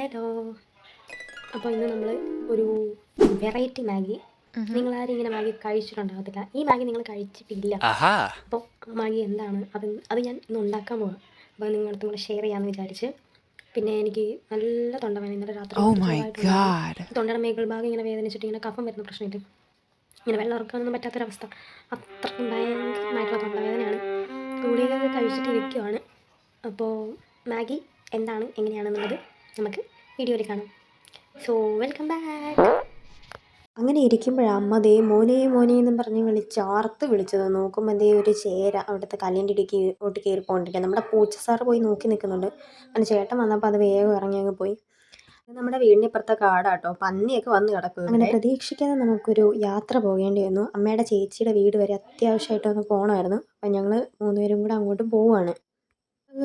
Hello. അപ്പോൾ ഇന്ന് നമ്മൾ ഒരു വെറൈറ്റി മാഗി, നിങ്ങളാരും ഇങ്ങനെ മാഗി കഴിച്ചിട്ടുണ്ടാകത്തില്ല. ഈ മാഗി നിങ്ങൾ കഴിച്ചിട്ടില്ല. ആഹാ. അപ്പോൾ ആ മാഗി എന്താണ് അത് ഞാൻ ഇന്ന് ഉണ്ടാക്കാൻ പോകാം. അപ്പോൾ നിങ്ങളടുത്തും കൂടെ ഷെയർ ചെയ്യാമെന്ന് വിചാരിച്ച്. പിന്നെ എനിക്ക് നല്ല തൊണ്ടവേദന, ഇന്നലെ രാത്രി Oh my ചെറുതായിട്ടുണ്ടായിരുന്നു. god. തൊണ്ടയുടെ മേഖൽ ഭാഗം ഇങ്ങനെ വേദനിച്ചിട്ട് ഇങ്ങനെ കഫം വരുന്ന പ്രശ്നമില്ല, ഇങ്ങനെ വെള്ളം ഇറക്കാനൊന്നും പറ്റാത്തൊരവസ്ഥ. അത്രയ്ക്കും ഭയങ്കരമായിട്ടുള്ള തൊണ്ടവേദനയാണ്. ഗുളികയൊക്കെ കഴിച്ചിട്ട് ഇരിക്കുവാണ്. അപ്പോൾ മാഗി എന്താണ് എങ്ങനെയാണെന്നുള്ളത് നമുക്ക് വീഡിയോയിൽ കാണാം. So welcome back. അങ്ങനെ ഇരിക്കുമ്പോഴാണ് അമ്മ ദേ മോനെ മോനെ എന്നും പറഞ്ഞ് വിളിച്ചാർത്ത് വിളിച്ചത്. നോക്കുമ്പോൾ ദേ ഒരു ചേര അവിടുത്തെ കല്ലിൻ്റെ ഇടുക്കി ഓട്ട് കയറി പോകണ്ടിരിക്കുക. നമ്മുടെ പൂച്ചസാറ് പോയി നോക്കി നിൽക്കുന്നുണ്ട്. അങ്ങനെ ചേട്ടൻ വന്നപ്പോൾ അത് വേഗം ഇറങ്ങി അങ്ങ് പോയി. നമ്മുടെ വീടിൻ്റെ ഇപ്പുറത്തെ കാടാട്ടോ, പന്നിയൊക്കെ വന്ന് കിടക്കും. അങ്ങനെ പ്രതീക്ഷിക്കാതെ നമുക്കൊരു യാത്ര പോകേണ്ടി വന്നു. അമ്മയുടെ ചേച്ചിയുടെ വീട് വരെ അത്യാവശ്യമായിട്ട് ഒന്ന് പോകണമായിരുന്നു. അപ്പം ഞങ്ങൾ 3 പേരും കൂടെ അങ്ങോട്ട് പോവുകയാണ്.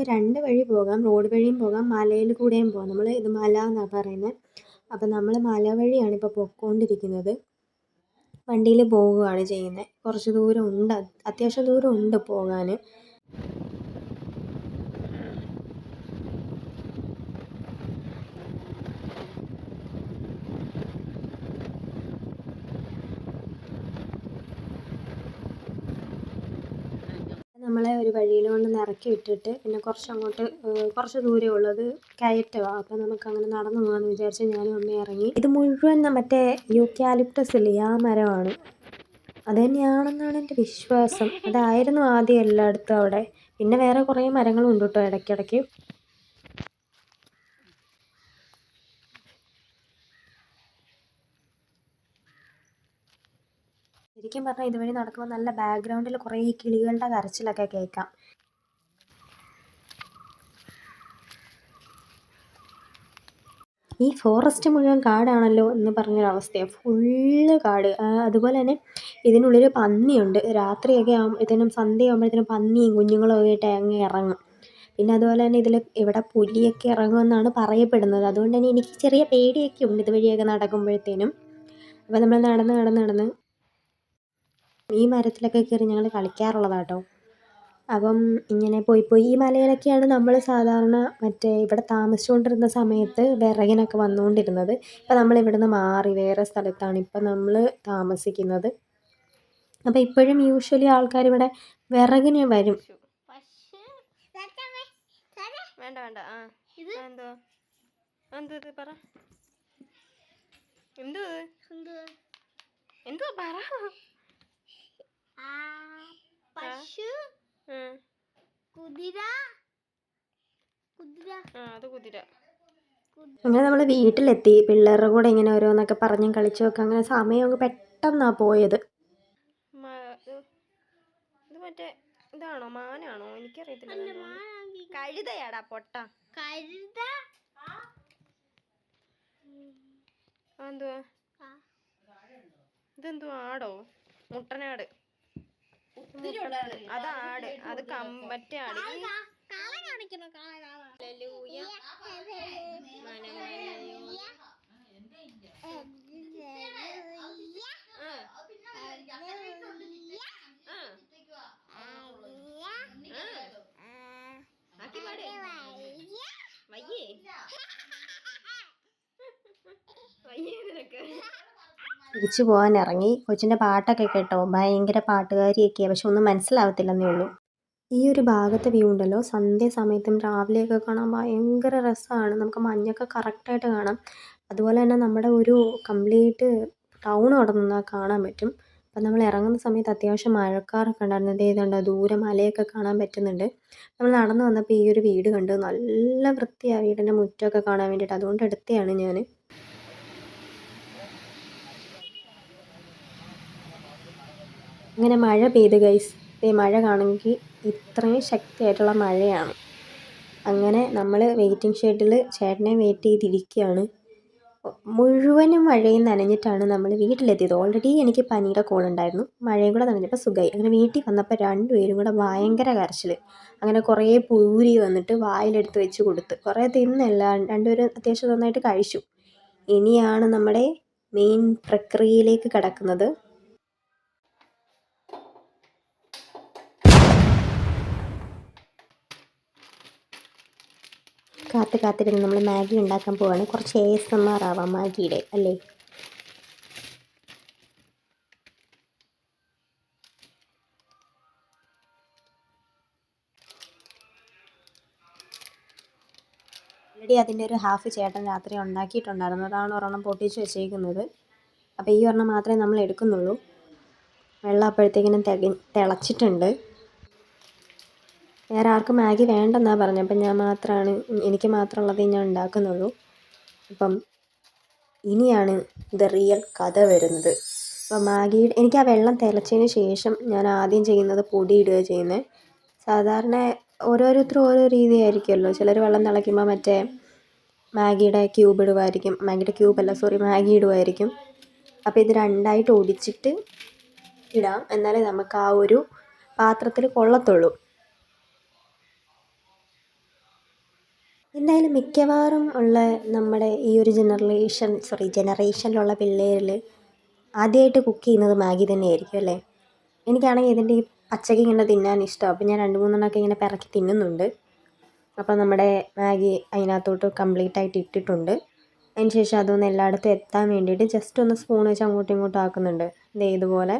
2 വഴി പോകാം, റോഡ് വഴിയും പോകാം, മലയിൽ കൂടെയും പോകാം. നമ്മൾ ഇത് മല എന്നാണ് പറയുന്നത്. അപ്പം നമ്മൾ മല വഴിയാണ് ഇപ്പോൾ പൊയ്ക്കൊണ്ടിരിക്കുന്നത്. വണ്ടിയിൽ പോവുകയാണ് ചെയ്യുന്നത്. കുറച്ച് ദൂരം ഉണ്ട്, അത്യാവശ്യം ദൂരം ഉണ്ട് പോകാൻ. നമ്മളെ ഒരു വഴിയിൽ കൊണ്ട് ഇറക്കി വിട്ടിട്ട് പിന്നെ കുറച്ച് ദൂരമേ ഉള്ളൂ, അത് കയറ്റമാണ്. അപ്പോൾ നമുക്കങ്ങനെ നടന്നു പോകാമെന്ന് വിചാരിച്ച് ഞാനും അമ്മയും ഇറങ്ങി. ഇത് മുഴുവൻ മറ്റേ യൂക്കാലിപ്റ്റസ് ഇല്ലേ, ആ മരമാണ്. അത് തന്നെയാണെന്നാണ് എൻ്റെ വിശ്വാസം. അതായിരുന്നു ആദ്യം എല്ലായിടത്തും അവിടെ. പിന്നെ വേറെ കുറേ മരങ്ങളും ഉണ്ട് കേട്ടോ ഇടയ്ക്കിടയ്ക്ക്. ശരിക്കും പറഞ്ഞാൽ ഇതുവഴി നടക്കുമ്പോൾ നല്ല ബാക്ക്ഗ്രൗണ്ടിൽ കുറേ കിളികളുടെ കരച്ചിലൊക്കെ കേൾക്കാം. ഈ ഫോറസ്റ്റ് മുഴുവൻ കാടാണല്ലോ എന്ന് പറഞ്ഞൊരവസ്ഥയാണ്. ഫുള്ള് കാട്. അതുപോലെ തന്നെ ഇതിനുള്ളിൽ പന്നിയുണ്ട്. രാത്രിയൊക്കെ ആകുമ്പോഴത്തേനും, സന്ധ്യയാകുമ്പോഴത്തേനും പന്നിയും കുഞ്ഞുങ്ങളും ഒക്കെ ആയിട്ട് അങ്ങ് ഇറങ്ങും. പിന്നെ അതുപോലെ തന്നെ ഇവിടെ പുലിയൊക്കെ ഇറങ്ങുമെന്നാണ് പറയപ്പെടുന്നത്. അതുകൊണ്ട് തന്നെ എനിക്ക് ചെറിയ പേടിയൊക്കെ ഉണ്ട് ഇതുവഴിയൊക്കെ നടക്കുമ്പോഴത്തേനും. അപ്പോൾ നമ്മൾ നടന്ന് ഈ മരത്തിലൊക്കെ കയറി ഞങ്ങൾ കളിക്കാറുള്ളതാട്ടോ. അപ്പം ഇങ്ങനെ പോയി ഈ മലയിലൊക്കെയാണ് നമ്മൾ സാധാരണ ഇവിടെ താമസിച്ചുകൊണ്ടിരുന്ന സമയത്ത് വിറകിനൊക്കെ വന്നുകൊണ്ടിരുന്നത്. ഇപ്പം നമ്മളിവിടുന്ന് മാറി വേറെ സ്ഥലത്താണ് ഇപ്പം നമ്മൾ താമസിക്കുന്നത്. അപ്പം ഇപ്പോഴും യൂഷ്വലി ആൾക്കാർ ഇവിടെ വിറകിന് വരും. വേണ്ട വേണ്ട. ആ എന്തോ എന്തോ പറ, എന്തോ പറ. പശു, കുതിര. അത് കുതിര. അങ്ങനെ നമ്മൾ വീട്ടിലെത്തി. പിള്ളേരുടെ കൂടെ ഇങ്ങനെ ഓരോന്നൊക്കെ പറഞ്ഞും കളിച്ചും ഒക്കെ അങ്ങനെ സമയം അങ്ങ് പെട്ടെന്നാണ് പോയത്. ഇത് മറ്റേ ഇതാണോ, മാനാണോ? എനിക്കറിയത്തില്ല. കഴുതയാടാ പൊട്ട. കഴുത എന്തുവാ? ഇതെന്തുവാ? ആടോ? മുട്ടനാട്. അതാട്. അത് മറ്റേ ആട്. തിരിച്ചു പോകാൻ ഇറങ്ങി. കൊച്ചിൻ്റെ പാട്ടൊക്കെ കേട്ടോ, ഭയങ്കര പാട്ടുകാരിയൊക്കെയാണ്. പക്ഷെ ഒന്നും മനസ്സിലാവത്തില്ലെന്നേ ഉള്ളൂ. ഈ ഒരു ഭാഗത്തെ വ്യൂ ഉണ്ടല്ലോ, സന്ധ്യ സമയത്തും രാവിലെയൊക്കെ കാണാൻ ഭയങ്കര രസമാണ്. നമുക്ക് മഞ്ഞൊക്കെ കറക്റ്റായിട്ട് കാണാം. അതുപോലെ തന്നെ നമ്മുടെ ഒരു കംപ്ലീറ്റ് ടൗൺ അവിടെ നിന്നാൽ കാണാൻ പറ്റും. അപ്പം നമ്മൾ ഇറങ്ങുന്ന സമയത്ത് അത്യാവശ്യം മഴക്കാറൊക്കെ ഉണ്ടായിരുന്നു. ഇതേതുണ്ട് ദൂരെ മലയൊക്കെ കാണാൻ പറ്റുന്നുണ്ട്. നമ്മൾ നടന്നു വന്നപ്പോൾ ഈ ഒരു വീട് കണ്ട്. നല്ല വൃത്തിയാണ് വീടിൻ്റെ മുറ്റമൊക്കെ കാണാൻ വേണ്ടിയിട്ട്. അതുകൊണ്ട് എടുത്തതാണ് ഞാൻ. അങ്ങനെ മഴ പെയ്ത് ഗൈസ്. ഈ മഴ കാണുമെങ്കിൽ ഇത്രയും ശക്തിയായിട്ടുള്ള മഴയാണ്. അങ്ങനെ നമ്മൾ വെയിറ്റിംഗ് ഷെഡിൽ ചേട്ടനെ വെയിറ്റ് ചെയ്തിരിക്കുകയാണ്. മുഴുവനും മഴയും നനഞ്ഞിട്ടാണ് നമ്മൾ വീട്ടിലെത്തിയത്. ഓൾറെഡി എനിക്ക് പനിയുടെ കോളുണ്ടായിരുന്നു, മഴയും കൂടെ നനഞ്ഞപ്പോൾ സുഖമായി. അങ്ങനെ വീട്ടിൽ വന്നപ്പോൾ 2 പേരും കൂടെ ഭയങ്കര കരച്ചിൽ. അങ്ങനെ കുറേ പൂരി വന്നിട്ട് വായിലെടുത്ത് വെച്ച് കൊടുത്ത്. കുറേ തിന്നല്ല, 2 പേരും അത്യാവശ്യം നന്നായിട്ട് കഴിച്ചു. ഇനിയാണ് നമ്മുടെ മെയിൻ പ്രക്രിയയിലേക്ക് കടക്കുന്നത്. കാത്തിരുന്ന് നമ്മൾ മാഗി ഉണ്ടാക്കാൻ പോവാണ്. കുറച്ച് ASMR ആവാം മാഗിയുടെ അല്ലേ. ഓൾറെഡി അതിൻ്റെ ഒരു ഹാഫ് ചേട്ടൻ രാത്രി ഉണ്ടാക്കിയിട്ടുണ്ടായിരുന്നു. അതാണ് ഒരെണ്ണം പൊട്ടിച്ച് വെച്ചേക്കുന്നത്. അപ്പോൾ ഈ ഒരെണ്ണം മാത്രമേ നമ്മൾ എടുക്കുന്നുള്ളൂ. വെള്ളം അപ്പോഴത്തേക്കിനും തിളച്ചിട്ടുണ്ട്. വേറെ ആർക്കും മാഗി വേണ്ടെന്നാണ് പറഞ്ഞത്. അപ്പം എനിക്ക് മാത്രമുള്ളതേ ഞാൻ ഉണ്ടാക്കുന്നുള്ളൂ. അപ്പം ഇനിയാണ് റിയൽ കഥ വരുന്നത്. അപ്പം എനിക്ക് ആ വെള്ളം തിളച്ചതിന് ശേഷം ഞാൻ ആദ്യം ചെയ്യുന്നത് പൊടി ഇടുക ചെയ്യുന്നത്. സാധാരണ ഓരോരുത്തരും ഓരോ രീതിയായിരിക്കുമല്ലോ. ചിലർ വെള്ളം തിളയ്ക്കുമ്പോൾ മറ്റേ മാഗിയുടെ ക്യൂബ് ഇടുമായിരിക്കും. മാഗി ഇടുമായിരിക്കും. അപ്പോൾ ഇത് രണ്ടായിട്ട് ഒടിച്ചിട്ട് ഇടാം, എന്നാലേ നമുക്ക് ആ ഒരു പാത്രത്തിൽ കൊള്ളത്തുള്ളൂ. എന്തായാലും മിക്കവാറും ഉള്ള നമ്മുടെ ഈ ഒരു ജനറേഷനിലുള്ള പിള്ളേരിൽ ആദ്യമായിട്ട് കുക്ക് ചെയ്യുന്നത് മാഗി തന്നെയായിരിക്കും അല്ലേ. എനിക്കാണെങ്കിൽ ഇതിൻ്റെ ഈ പച്ചക്ക് ഇങ്ങനെ തിന്നാൻ ഇഷ്ടമാണ്. അപ്പോൾ ഞാൻ 2-3 ഇങ്ങനെ പിറക്കി തിന്നുന്നുണ്ട്. അപ്പോൾ നമ്മുടെ മാഗി അതിനകത്തോട്ട് കംപ്ലീറ്റ് ആയിട്ട് ഇട്ടിട്ടുണ്ട്. അതിന് ശേഷം അതൊന്ന് എല്ലായിടത്തും എത്താൻ വേണ്ടിയിട്ട് ജസ്റ്റ് ഒന്ന് സ്പൂൺ വെച്ച് അങ്ങോട്ടും ഇങ്ങോട്ടും ആക്കുന്നുണ്ട്. ഇതുപോലെ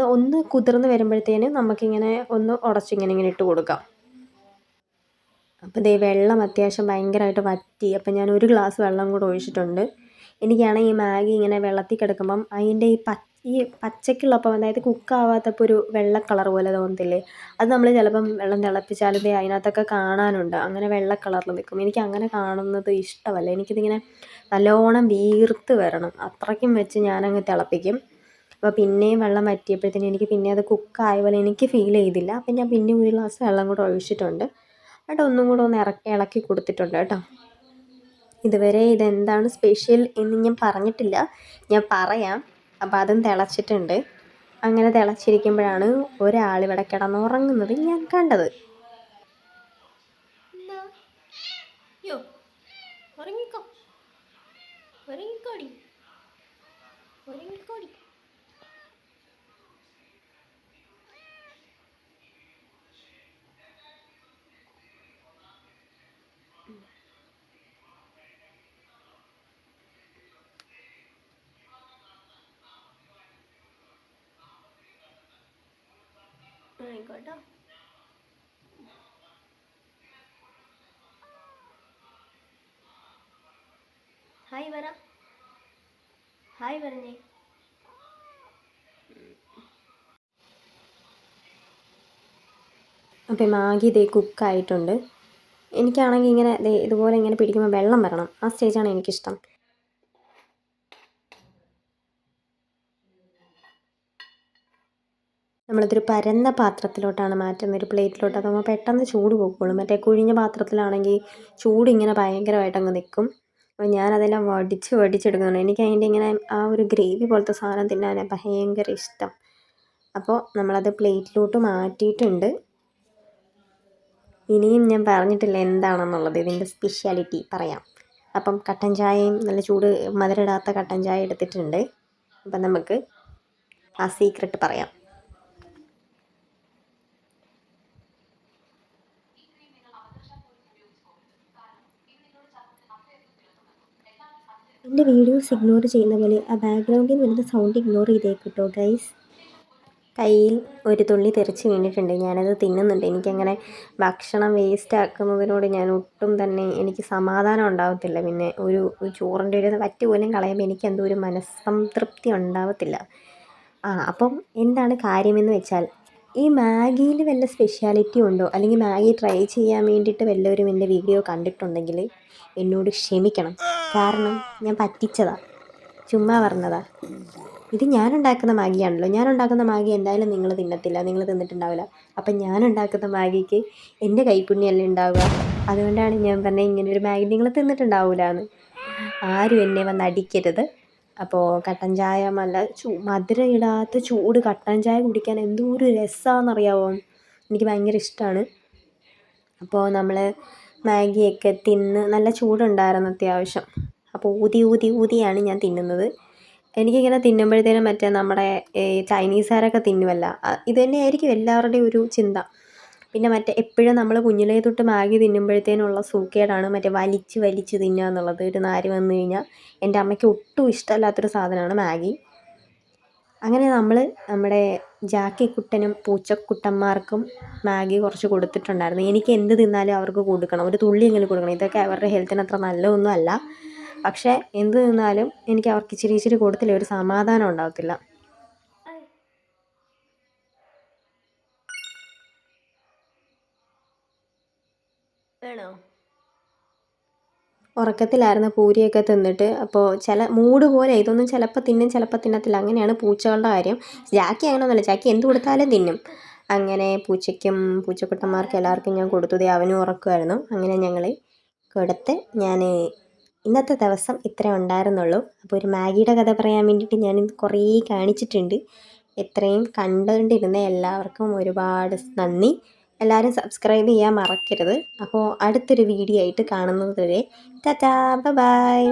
ഒന്ന് കുതിർന്ന് വരുമ്പോഴത്തേനും നമുക്കിങ്ങനെ ഒന്ന് ഇങ്ങനെ ഇട്ട് കൊടുക്കാം. അപ്പോൾ വെള്ളം അത്യാവശ്യം ഭയങ്കരമായിട്ട് വറ്റി. അപ്പം ഞാൻ 1 ഗ്ലാസ് വെള്ളം കൂടെ ഒഴിച്ചിട്ടുണ്ട്. എനിക്കാണെങ്കിൽ ഈ മാഗി ഇങ്ങനെ വെള്ളത്തിൽ കിടക്കുമ്പം അതിൻ്റെ ഈ പച്ചക്കുള്ളപ്പം, അതായത് കുക്കാവാത്തപ്പോൾ ഒരു വെള്ള കളർ പോലെ തോന്നത്തില്ലേ, അത് നമ്മൾ ചിലപ്പം വെള്ളം തിളപ്പിച്ചാലും അതിനകത്തൊക്കെ കാണാനുണ്ട്. അങ്ങനെ വെള്ള കളറിൽ നിൽക്കും. എനിക്ക് അങ്ങനെ കാണുന്നത് ഇഷ്ടമല്ല. എനിക്കിതിങ്ങനെ നല്ലോണം വീർത്ത് വരണം, അത്രയ്ക്കും വെച്ച് ഞാനങ്ങ് തിളപ്പിക്കും. അപ്പോൾ പിന്നെയും വെള്ളം വറ്റിയപ്പോഴത്തേനും എനിക്ക് പിന്നെ അത് കുക്കായ പോലെ എനിക്ക് ഫീൽ ചെയ്തില്ല. അപ്പം ഞാൻ പിന്നെ 1 ഗ്ലാസ് വെള്ളം കൂടെ ഒഴിച്ചിട്ടുണ്ട്. എന്നിട്ട് ഒന്നും കൂടെ ഒന്ന് ഇളക്കി കൊടുത്തിട്ടുണ്ട് കേട്ടോ. ഇതുവരെ ഇതെന്താണ് സ്പെഷ്യൽ എന്ന് ഞാൻ പറഞ്ഞിട്ടില്ല, ഞാൻ പറയാം. അപ്പോൾ അതും തിളച്ചിട്ടുണ്ട്. അങ്ങനെ തിളച്ചിരിക്കുമ്പോഴാണ് ഒരാളിവിടെ കിടന്നുറങ്ങുന്നത് ഞാൻ കണ്ടത്. ആയിക്കോട്ടോ. ഹായ് പറഞ്ഞേ. അപ്പം മാഗി കുക്കായിട്ടുണ്ട്. എനിക്കാണെങ്കിൽ ഇങ്ങനെ ഇതുപോലെ ഇങ്ങനെ പിടിക്കുമ്പോൾ വെള്ളം വരണം. ആ സ്റ്റേജാണ് എനിക്കിഷ്ടം. നമ്മളിതൊരു പരന്ന പാത്രത്തിലോട്ടാണ് മാറ്റുന്നത്, ഒരു പ്ലേറ്റിലോട്ട്. അതാകുമ്പോൾ പെട്ടെന്ന് ചൂട് പോയിക്കോളും. മറ്റേ കുഴിഞ്ഞ പാത്രത്തിലാണെങ്കിൽ ചൂടിങ്ങനെ ഭയങ്കരമായിട്ട് അങ്ങ് നിൽക്കും. അപ്പോൾ ഞാനതെല്ലാം വടിച്ചെടുക്കുന്നുണ്ട്. എനിക്ക് അതിൻ്റെ ഇങ്ങനെ ആ ഒരു ഗ്രേവി പോലത്തെ സാധനം തിന്നാൻ ഭയങ്കര ഇഷ്ടം. അപ്പോൾ നമ്മളത് പ്ലേറ്റിലോട്ട് മാറ്റിയിട്ടുണ്ട്. ഇനിയും ഞാൻ പറഞ്ഞിട്ടില്ല എന്താണെന്നുള്ളത്, ഇതിൻ്റെ സ്പെഷ്യാലിറ്റി പറയാം. അപ്പം കട്ടൻ ചായയും നല്ല ചൂട് മധുരമിടാത്ത കട്ടൻ ചായ എടുത്തിട്ടുണ്ട്. അപ്പം നമുക്ക് ആ സീക്രട്ട് പറയാം. എൻ്റെ വീഡിയോസ് ഇഗ്നോർ ചെയ്യുന്ന പോലെ ആ ബാക്ക്ഗ്രൗണ്ടിൽ വരുന്ന സൗണ്ട് ഇഗ്നോർ ചെയ്തേക്കിട്ടോ ഗൈസ്. കയ്യിൽ ഒരു തുള്ളി തെറിച്ച് വീണിട്ടുണ്ട്. ഞാനത് തിന്നുന്നുണ്ട്. എനിക്കങ്ങനെ ഭക്ഷണം വേസ്റ്റ് ആക്കുന്നതിനോട് ഞാൻ ഒട്ടും തന്നെ എനിക്ക് സമാധാനം ഉണ്ടാകത്തില്ല. പിന്നെ ഒരു ചോറിൻ്റെ ഒരു വറ്റ് പോലും കളയുമ്പോൾ എനിക്കെന്തോ ഒരു മനസ്സംതൃപ്തി ഉണ്ടാകത്തില്ല. അപ്പം എന്താണ് കാര്യമെന്ന് വെച്ചാൽ, ഈ മാഗിയിൽ വല്ല സ്പെഷ്യാലിറ്റി ഉണ്ടോ, അല്ലെങ്കിൽ മാഗി ട്രൈ ചെയ്യാൻ വേണ്ടിയിട്ട് വല്ലവരും എൻ്റെ വീഡിയോ കണ്ടിട്ടുണ്ടെങ്കിൽ എന്നോട് ക്ഷമിക്കണം. കാരണം ഞാൻ പറ്റിച്ചതാണ്, ചുമ്മാ പറഞ്ഞതാണ്. ഇത് ഞാനുണ്ടാക്കുന്ന മാഗിയാണല്ലോ. ഞാനുണ്ടാക്കുന്ന മാഗി എന്തായാലും നിങ്ങൾ തിന്നത്തില്ല, നിങ്ങൾ തിന്നിട്ടുണ്ടാവില്ല. അപ്പം ഞാനുണ്ടാക്കുന്ന മാഗിക്ക് എൻ്റെ കൈപ്പുണ്യമല്ലേ ഉണ്ടാവുക. അതുകൊണ്ടാണ് ഞാൻ പറഞ്ഞത് ഇങ്ങനൊരു മാഗി നിങ്ങൾ തിന്നിട്ടുണ്ടാവില്ല എന്ന്. ആരും എന്നെ വന്ന് അടിക്കരുത്. അപ്പോൾ കട്ടൻ ചായ മധുരം ഇടാത്ത ചൂട് കട്ടൻ ചായ കുടിക്കാൻ എന്തോ ഒരു രസമാണെന്നറിയാമോ. എനിക്ക് ഭയങ്കര ഇഷ്ടമാണ്. അപ്പോൾ നമ്മൾ മാഗിയൊക്കെ തിന്ന്, നല്ല ചൂടുണ്ടായിരുന്നു അത്യാവശ്യം. അപ്പോൾ ഊതിയാണ് ഞാൻ തിന്നുന്നത്. എനിക്കിങ്ങനെ തിന്നുമ്പോഴത്തേനും മറ്റേ നമ്മുടെ ചൈനീസുകാരൊക്കെ തിന്നുമല്ല, ഇത് തന്നെയായിരിക്കും എല്ലാവരുടെയും ഒരു ചിന്ത. പിന്നെ മറ്റേ എപ്പോഴും നമ്മൾ കുഞ്ഞിലേ തൊട്ട് മാഗി തിന്നുമ്പോഴത്തേനുള്ള സൂക്കേടാണ് മറ്റേ വലിച്ച് വലിച്ച് തിന്നുക എന്നുള്ളത്. ഒരു നാര് വന്നു കഴിഞ്ഞാൽ എൻ്റെ അമ്മയ്ക്ക് ഒട്ടും ഇഷ്ടമല്ലാത്തൊരു സാധനമാണ് മാഗി. അങ്ങനെ നമ്മൾ നമ്മുടെ ജാക്കിക്കുട്ടനും പൂച്ചക്കുട്ടന്മാർക്കും മാഗി കുറച്ച് കൊടുത്തിട്ടുണ്ടായിരുന്നു. എനിക്ക് എന്ത് തിന്നാലും അവർക്ക് കൊടുക്കണം, ഒരു തുള്ളിയെങ്കിലും കൊടുക്കണം. ഇതൊക്കെ അവരുടെ ഹെൽത്തിന് അത്ര നല്ലതൊന്നും അല്ല, പക്ഷേ എന്ത് തിന്നാലും എനിക്ക് അവർക്ക് ഇച്ചിരി ഇച്ചിരി കൊടുത്തില്ല ഒരു സമാധാനം ഉണ്ടാകത്തില്ല. വേണോ? ഉറക്കത്തിലായിരുന്നു പൂരിയൊക്കെ തിന്നിട്ട്. അപ്പോൾ ചില മൂഡ് പോലെ ഇതൊന്നും ചിലപ്പോൾ തിന്നും ചിലപ്പോൾ തിന്നത്തില്ല, അങ്ങനെയാണ് പൂച്ചകളുടെ കാര്യം. ജാക്കി അങ്ങനെയൊന്നുമല്ല, ജാക്കി എന്ത് കൊടുത്താലും തിന്നും. അങ്ങനെ പൂച്ചയ്ക്കും പൂച്ചക്കുട്ടന്മാർക്കും എല്ലാവർക്കും ഞാൻ കൊടുത്തു. അവനും ഉറക്കുമായിരുന്നു. അങ്ങനെ ഞങ്ങൾ കൊടുത്ത് ഞാൻ ഇന്നത്തെ ദിവസം ഇത്രേ ഉണ്ടായിരുന്നുള്ളൂ. അപ്പോൾ ഒരു മാഗിയുടെ കഥ പറയാൻ വേണ്ടിയിട്ട് ഞാൻ കുറേ കാണിച്ചിട്ടുണ്ട്. എത്രയും കണ്ടുകൊണ്ടിരുന്ന എല്ലാവർക്കും ഒരുപാട് നന്ദി. എല്ലാവരും സബ്സ്ക്രൈബ് ചെയ്യാൻ മറക്കരുത്. അപ്പോൾ അടുത്തൊരു വീഡിയോ ആയിട്ട് കാണുന്നത് വരെ ടാറ്റാ ബൈ.